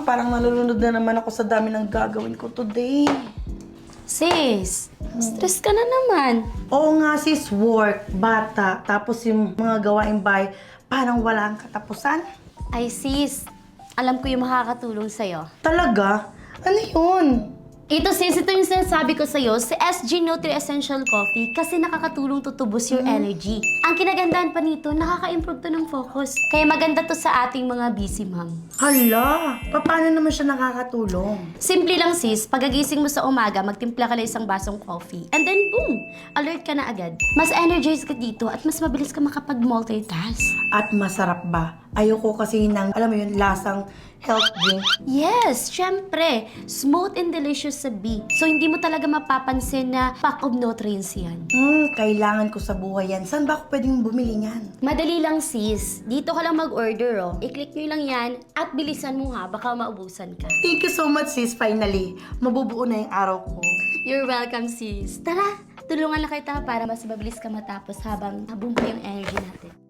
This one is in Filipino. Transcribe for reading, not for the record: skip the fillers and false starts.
parang nalulunod na naman ako sa dami ng gagawin ko today. Sis, stress ka na naman. Oo nga sis, work, bata, tapos yung mga gawaing bahay, parang wala ang katapusan. Ay sis, alam ko yung makakatulong sa'yo. Talaga? Ano yun? Ito sis, ito yung sinasabi ko sa'yo, si SG Nutri Essential Coffee kasi nakakatulong tutubos your energy. Ang kinagandahan pa nito, nakaka-improve to ng focus. Kaya maganda to sa ating mga busy mom. Hala, paano naman siya nakakatulong? Simple lang sis, pagagising mo sa umaga, magtimpla ka ng isang basong coffee. And then boom, alert ka na agad. Mas energized ka dito at mas mabilis ka makapag-multitask. At masarap ba? Ayoko kasi ng, alam mo yun, lasang health drink. Yes, syempre. Smooth and delicious sa B. So, hindi mo talaga mapapansin na pack of nutrients yan. Kailangan ko sa buhay yan. Saan ba ako pwedeng bumili niyan? Madali lang sis. Dito ka lang mag-order oh. I-click nyo lang yan at bilisan mo ha, baka maubusan ka. Thank you so much sis, finally. Mabubuo na yung araw ko. You're welcome sis. Tara, tulungan na kita para mas mabilis ka matapos habang nabuo yung energy natin.